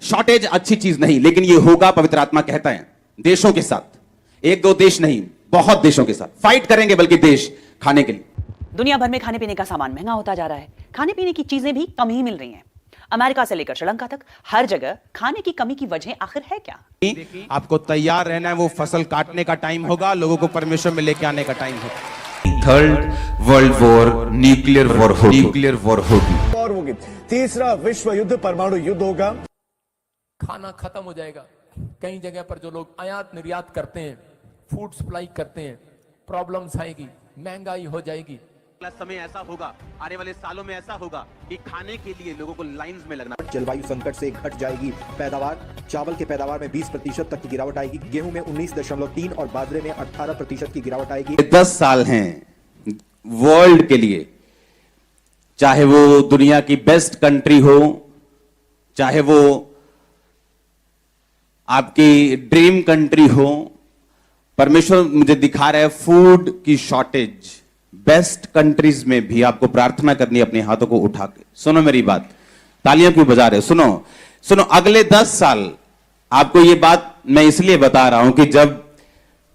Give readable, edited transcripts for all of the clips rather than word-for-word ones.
Shortage अच्छी चीज नहीं, लेकिन ये होगा, पवित्र आत्मा कहता है, देशों के साथ। एक दो देश नहीं, बहुत देशों के साथ फाइट करेंगे, बल्कि देश खाने के लिए। दुनिया भर में खाने पीने का सामान महंगा होता जा रहा है। खाने पीने की चीजें भी कम ही मिल रही हैं। अमेरिका से लेकर श्रीलंका तक हर जगह खाने की कमी की वजह आखिर है क्या? आपको तैयार रहना है, वो फसल काटने का टाइम होगा, लोगों को परमेश्वर में लेके आने का टाइम होगा। Third world war nuclear war होगी। तीसरा विश्व युद्ध परमाणु युद्ध होगा। खाना खत्म हो जाएगा। कई जगह पर जो लोग आयात निर्यात करते हैं, फूड सप्लाई करते हैं, प्रॉब्लम्स आएगी, महंगाई हो जाएगी। समय ऐसा होगा, आने वाले सालों में ऐसा होगा कि खाने के लिए लोगों को लाइंस में लगना। जलवायु संकट से घट जाएगी पैदावार। चावल के पैदावार में 20% तक की गिरावट आएगी। गेहूं में 19.3 और बाजरे में 18% की गिरावट आएगी। 10 साल हैं वर्ल्ड के लिए, चाहे वो दुनिया की बेस्ट कंट्री हो, चाहे वो आपकी ड्रीम कंट्री हो, परमेश्वर मुझे दिखा रहा है फूड की शॉर्टेज बेस्ट कंट्रीज में भी आपको प्रार्थना करनी है, अपने हाथों को उठा के। सुनो मेरी बात, तालियां क्यों बजा रहे हो? सुनो सुनो, अगले 10 साल आपको ये बात मैं इसलिए बता रहा हूं कि जब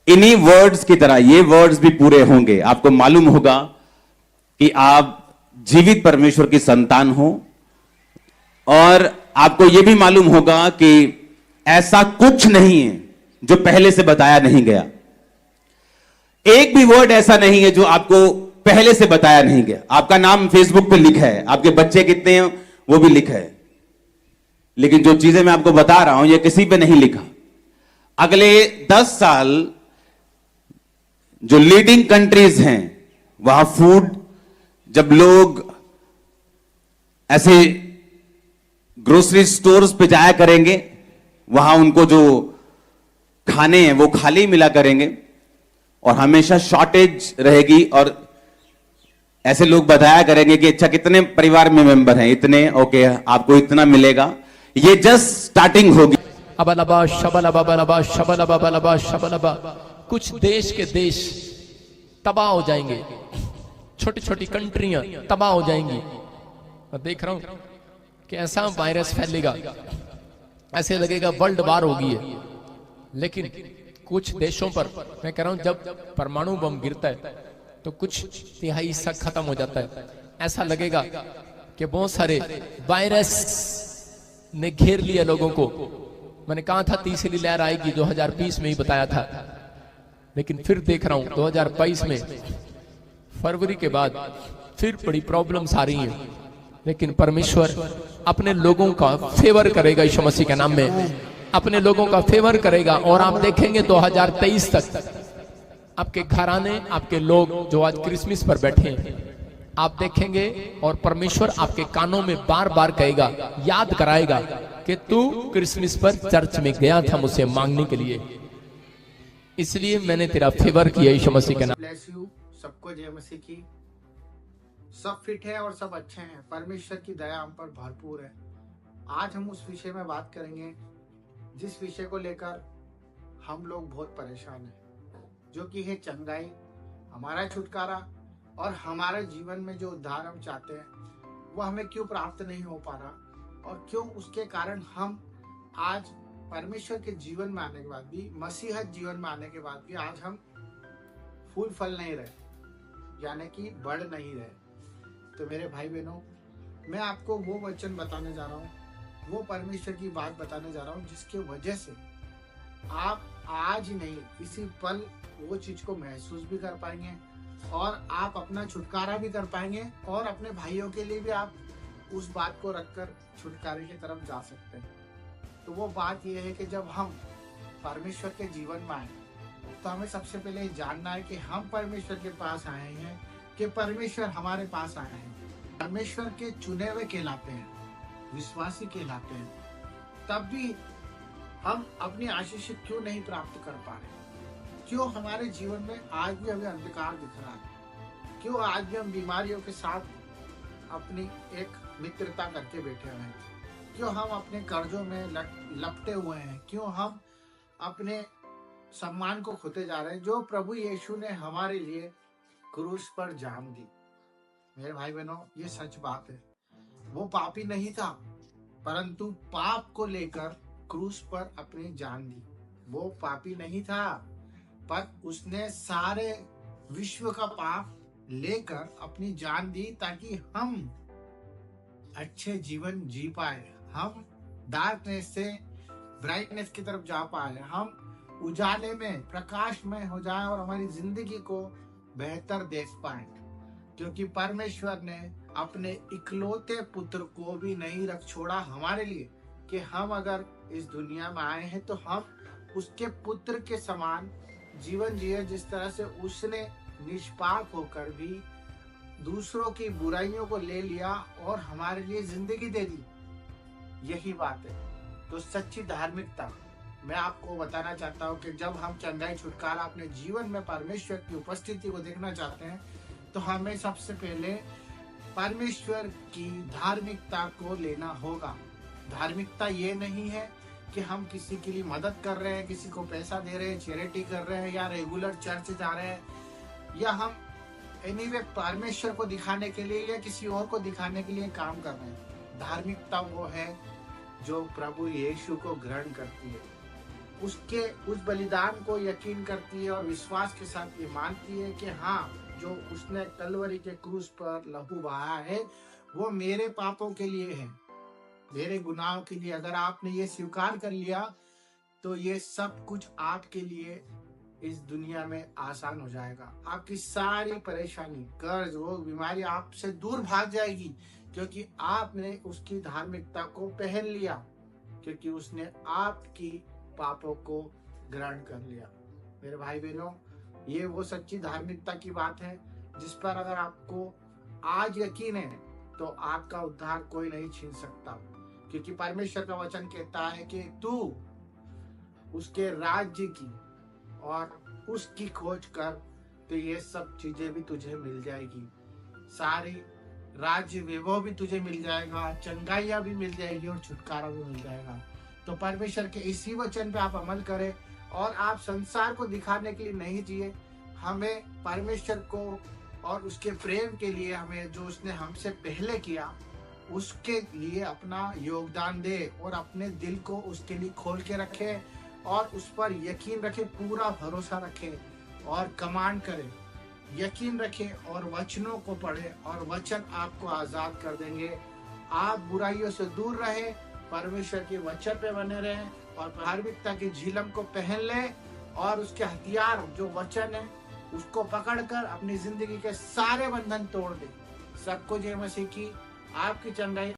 इन्हीं वर्ड्स की तरह ये वर्ड्स भी पूरे होंगे, आपको मालूम होगा कि आप जीवित परमेश्वर की संतान हो, और आपको यह भी मालूम होगा कि ऐसा कुछ नहीं है जो पहले से बताया नहीं गया। एक भी वर्ड ऐसा नहीं है जो आपको पहले से बताया नहीं गया। आपका नाम फेसबुक पे लिखा है, आपके बच्चे कितने हैं वो भी लिखा है, लेकिन जो चीजें मैं आपको बता रहा हूं ये किसी पे नहीं लिखा। अगले 10 साल जो लीडिंग कंट्रीज हैं वहां फूड, जब लोग ऐसे ग्रोसरी स्टोर्स पे जाया करेंगे, वहां उनको जो खाने हैं वो खाली मिला करेंगे और हमेशा शॉर्टेज रहेगी, और ऐसे लोग बताया करेंगे कि अच्छा कितने परिवार में मेंबर हैं, इतने, ओके आपको इतना मिलेगा। ये जस्ट स्टार्टिंग होगी। अबलबा शबलबा बलबा शबलबा बलबा शबलबा। कुछ देश के देश तबाह हो जाएंगे, छोटी छोटी कंट्रियां तबाह हो जाएंगी। मैं देख रहा हूं कि ऐसा वायरस फैलेगा, ऐसे लगेगा वर्ल्ड वार होगी है। लेकिन कुछ देशों पर मैं कह रहा हूं जब परमाणु बम गिरता है तो कुछ तिहाई हिस्सा खत्म हो जाता है। ऐसा लगेगा कि बहुत सारे वायरस ने घेर लिया लोगों को। मैंने कहा था तीसरी लहर आएगी, 2020 में ही बताया था, लेकिन फिर देख रहा हूं 2022 में फरवरी के बाद फिर बड़ी प्रॉब्लम्स आ रही हैं। लेकिन परमेश्वर अपने लोगों का फेवर करेगा, यीशु मसीह के नाम में अपने लोगों का फेवर करेगा। और आप देखेंगे 2023 तक आपके घराने, आपके लोग जो आज क्रिसमस पर बैठे हैं, आप देखेंगे और परमेश्वर आपके कानों में बार बार कहेगा, याद कराएगा कि तू क्रिसमस पर चर्च में गया था मुझसे मांगने के लिए, इसलिए मैंने तेरा फेवर किया यीशु मसीह के नाम। Bless you. सबको जय मसीह की। सब फिट है और सब अच्छे हैं। परमेश्वर की दया हम पर भरपूर है। आज हम उस विषय में बात करेंगे जिस विषय को लेकर हम लोग बहुत परेशान हैं, जो कि है चंगाई, हमारा छुटकारा, और हमारे जीवन में जो उद्धार हम चाहते हैं वो हमें क्यों प्राप्त नहीं हो पा रहा, और क्यों उसके कारण हम आज परमेश्वर के जीवन में आने के बाद भी, मसीहत जीवन में आने के बाद भी आज हम फूल फल नहीं रहे, यानी कि बढ़ नहीं रहे। तो मेरे भाई बहनों, मैं आपको वो वचन बताने जा रहा हूँ, वो परमेश्वर की बात बताने जा रहा हूँ, जिसके वजह से आप आज ही नहीं, इसी पल वो चीज को महसूस भी कर पाएंगे, और आप अपना छुटकारा भी कर पाएंगे, और अपने भाइयों के लिए भी आप उस बात को रखकर छुटकारे की तरफ जा सकते हैं। तो वो बात यह है कि जब हम परमेश्वर के जीवन में आए तो हमें सबसे पहले जानना है कि हम परमेश्वर के पास आए हैं, कि परमेश्वर हमारे पास आए हैं। परमेश्वर के चुने हुए कहलाते हैं, विश्वासी कहलाते हैं, तब भी हम अपनी आशीष क्यों नहीं प्राप्त कर पा रहे? क्यों हमारे जीवन में आज भी हमें अंधकार दिख रहा है? क्यों आज भी हम बीमारियों के साथ अपनी एक मित्रता करके बैठे हुए हैं? क्यों हम अपने कर्जों में लपटे हुए हैं? क्यों हम अपने सम्मान को खोते जा रहे हैं जो प्रभु यीशु ने हमारे लिए क्रूस पर जान दी? मेरे भाई बहनों, ये सच बात है। वो पापी नहीं था, परंतु पाप को लेकर क्रूस पर अपनी जान दी। वो पापी नहीं था, पर उसने सारे विश्व का पाप लेकर अपनी जान दी ताकि हम अच्छे जीवन जी पाए, हम डार्कनेस से ब्राइटनेस की तरफ जा पाए, हम उजाले में प्रकाश में हो जाए और हमारी जिंदगी को बेहतर देख पाए। क्योंकि परमेश्वर ने अपने इकलौते पुत्र को भी नहीं रख छोड़ा हमारे लिए, कि हम अगर इस दुनिया में आए हैं तो हम उसके पुत्र के समान जीवन जिए, जिस तरह से उसने निष्पाप होकर भी दूसरों की बुराइयों को ले लिया और हमारे लिए जिंदगी दे दी। यही बात है। तो सच्ची धार्मिकता मैं आपको बताना चाहता हूँ कि जब हम चंगाई छुटकारा अपने जीवन में परमेश्वर की उपस्थिति को देखना चाहते हैं तो हमें सबसे पहले परमेश्वर की धार्मिकता को लेना होगा। धार्मिकता ये नहीं है कि हम किसी के लिए मदद कर रहे हैं, किसी को पैसा दे रहे हैं, चैरिटी कर रहे हैं, या रेगुलर चर्च जा रहे हैं, या हम एनीवे परमेश्वर को दिखाने के लिए या किसी और को दिखाने के लिए काम कर रहे हैं। धार्मिकता वो है जो प्रभु यीशु को ग्रहण करती है, उसके उस बलिदान को यकीन करती है और विश्वास के साथ ये मानती है कि हाँ, जो उसने कलवरी के क्रूस पर लहू बहाया है वो मेरे पापों के लिए है, मेरे गुनाहों के लिए। अगर आपने ये स्वीकार कर लिया तो ये सब कुछ आपके लिए इस दुनिया में आसान हो जाएगा। आपकी सारी परेशानी, कर्ज, रोग, बीमारी आपसे दूर भाग जाएगी, क्योंकि आपने उसकी धार्मिकता को पहन लिया, क्योंकि उसने आपकी पापों को ग्रहण कर लिया। मेरे भाई बहनों, ये वो सच्ची धार्मिकता की बात है जिस पर अगर आपको आज यकीन है तो आपका उद्धार कोई नहीं छीन सकता, क्योंकि परमेश्वर का वचन कहता है कि तू उसके राज्य की और उसकी खोज कर तो ये सब चीजें भी तुझे मिल जाएगी, सारी राज्य वैभव भी तुझे मिल जाएगा, चंगाइयां भी मिल जाएगी और छुटकारा भी मिल जाएगा। तो परमेश्वर के इसी वचन पे आप अमल करें और आप संसार को दिखाने के लिए नहीं जिए। हमें परमेश्वर को और उसके प्रेम के लिए, हमें जो उसने हमसे पहले किया उसके लिए अपना योगदान दे और अपने दिल को उसके लिए खोल के रखे और उस पर यकीन रखे, पूरा भरोसा रखे और कमांड करे, यकीन रखे और वचनों को पढ़े और वचन आपको आजाद कर देंगे। आप बुराइयों से दूर रहे, परमेश्वर के वचन पे बने रहें और धार्मिकता की झिलम को पहन ले और उसके हथियार जो वचन है उसको पकड़कर अपनी जिंदगी के सारे बंधन तोड़ दे। सबको जय मसीह की। आपकी चंगाई